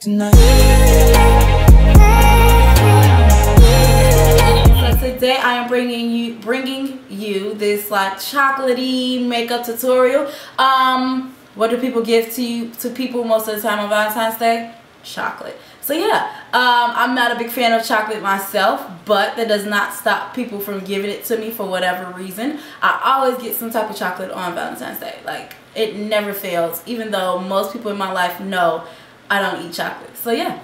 Today I am bringing you this like chocolatey makeup tutorial. What do people give to people most of the time on Valentine's Day? Chocolate. So yeah, I'm not a big fan of chocolate myself, but that does not stop people from giving it to me for whatever reason. I always get some type of chocolate on Valentine's Day. Like, it never fails, even though most people in my life know I don't eat chocolate. So yeah,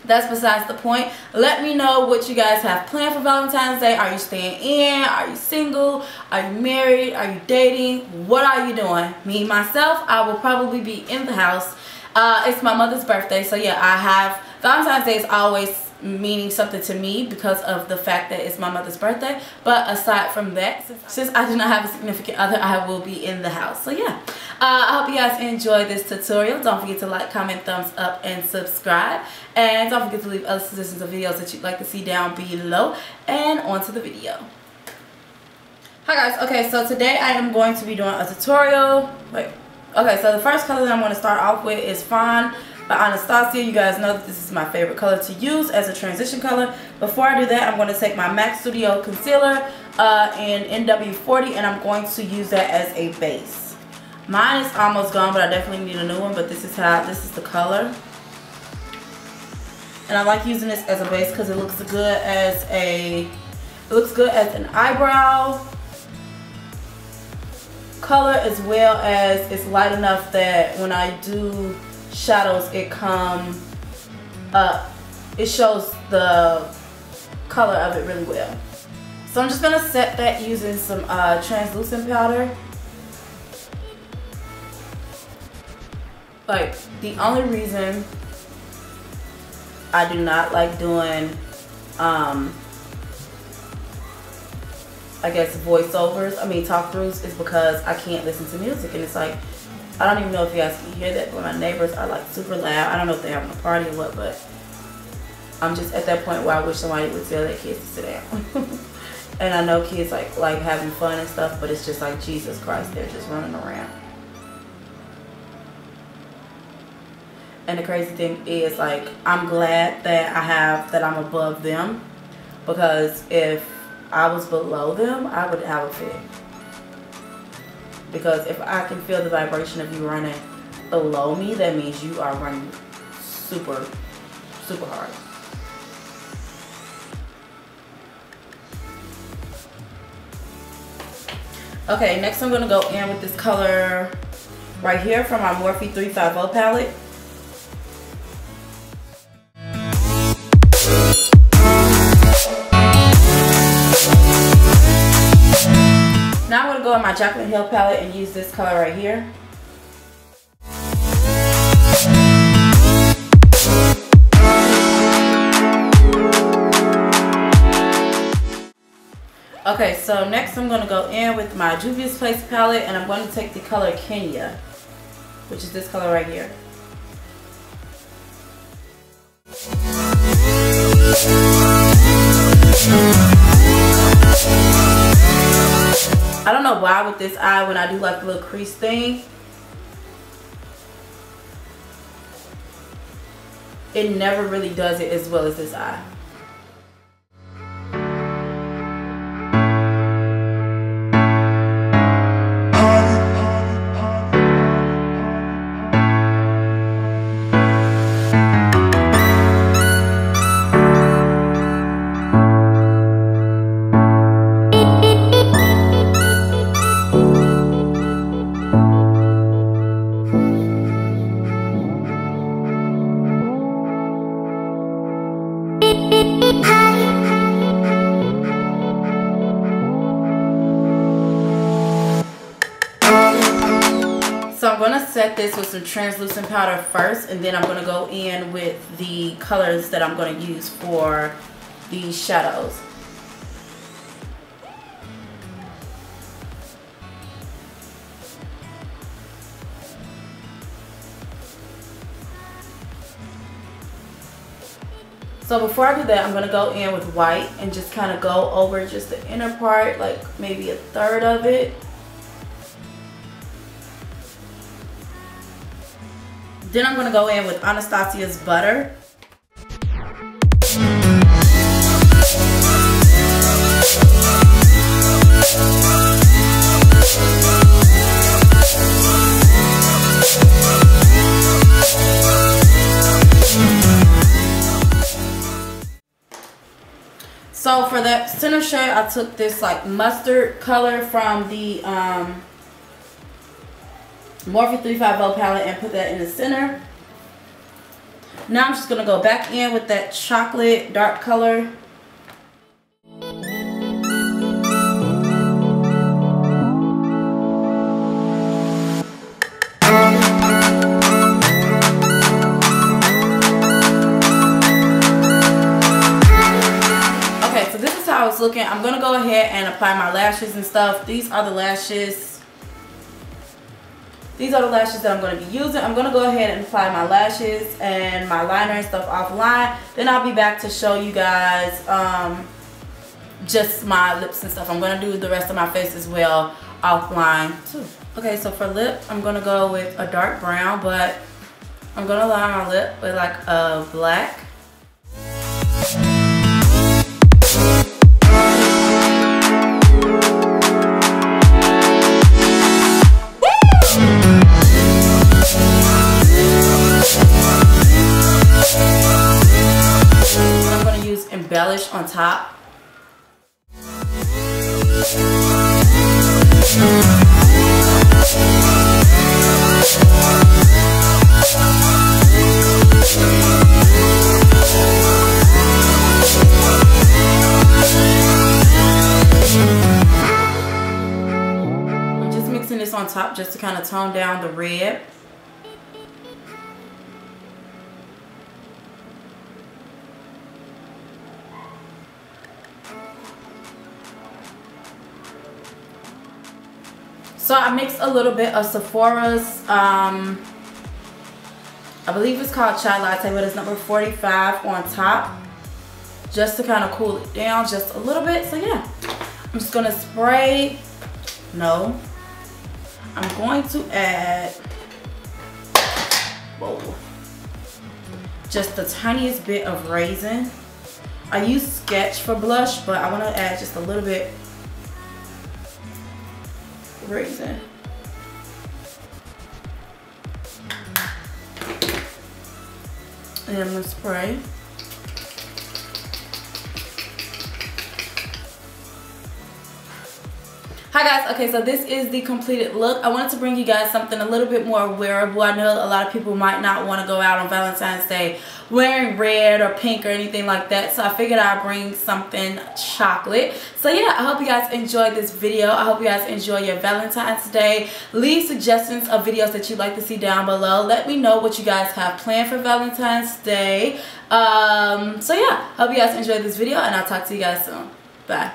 that's besides the point. Let me know what you guys have planned for Valentine's Day. Are you staying in? Are you single? Are you married? Are you dating? What are you doing? Me, myself, I will probably be in the house. It's my mother's birthday, so yeah, Valentine's Day is always meaning something to me because of the fact that it's my mother's birthday. But aside from that, since I do not have a significant other, I will be in the house. So yeah, I hope you guys enjoyed this tutorial. Don't forget to like, comment, thumbs up, and subscribe. And don't forget to leave other suggestions of videos that you'd like to see down below. And on to the video. Hi guys, okay, so today I am going to be doing a tutorial. Okay, so the first color that I'm going to start off with is Fawn by Anastasia. You guys know that this is my favorite color to use as a transition color. Before I do that, I'm going to take my MAC Studio Concealer in NW40, and I'm going to use that as a base. Mine is almost gone, but I definitely need a new one, but this is the color. And I like using this as a base because it looks good as an eyebrow color, as well as it's light enough that when I do shadows, it shows the color of it really well. So I'm just gonna set that using some translucent powder. Like, the only reason I do not like doing I guess voiceovers, talk-throughs, is because I can't listen to music. And it's like, I don't even know if you guys can hear that, but my neighbors are like super loud. I don't know if they're having a party or what, but I'm just at that point where I wish somebody would tell their kids to sit down. And I know kids like having fun and stuff, but it's just like, Jesus Christ, they're just running around. And the crazy thing is, like, I'm glad that I'm above them, because if I was below them, I would have a fit. Because if I can feel the vibration of you running below me, that means you are running super, super hard. Okay, next I'm going to go in with this color right here from my Morphe 350 palette. Now I'm going to go in my Jaclyn Hill palette and use this color right here. Okay, so next I'm going to go in with my Juvia's Place palette, and I'm going to take the color Kenya, which is this color right here. I don't know why with this eye, when I do like the little crease thing, it never really does it as well as this eye. So I'm going to set this with some translucent powder first, and then I'm going to go in with the colors that I'm going to use for these shadows. So before I do that, I'm going to go in with white and just kind of go over just the inner part, like maybe a third of it. Then I'm going to go in with Anastasia's Butter. So for that center shade, I took this like mustard color from the Morphe 350 palette and put that in the center. Now I'm just going to go back in with that chocolate dark color. I was looking. I'm gonna go ahead and apply my lashes and stuff. These are the lashes. These are the lashes that I'm going to be using. I'm going to go ahead and apply my lashes and my liner and stuff offline. Then I'll be back to show you guys just my lips and stuff. I'm going to do the rest of my face as well offline too. Okay, so for lip, I'm going to go with a dark brown, but I'm going to line my lip with like a black. Embellish on top. I'm just mixing this on top just to kind of tone down the red. So I mixed a little bit of Sephora's, I believe it's called Chai Latte, but it's number 45 on top, just to kind of cool it down just a little bit. So yeah, I'm just gonna spray, no, I'm going to add, whoa, just the tiniest bit of raisin. I use Sketch for blush, but I want to add just a little bit raisin. And I'm gonna spray. Hi guys, okay, so this is the completed look. I wanted to bring you guys something a little bit more wearable. I know a lot of people might not want to go out on Valentine's Day wearing red or pink or anything like that, so I figured I'd bring something chocolate. So yeah, I hope you guys enjoyed this video. I hope you guys enjoy your Valentine's Day. Leave suggestions of videos that you'd like to see down below. Let me know what you guys have planned for Valentine's Day. So yeah, hope you guys enjoyed this video, and I'll talk to you guys soon. Bye.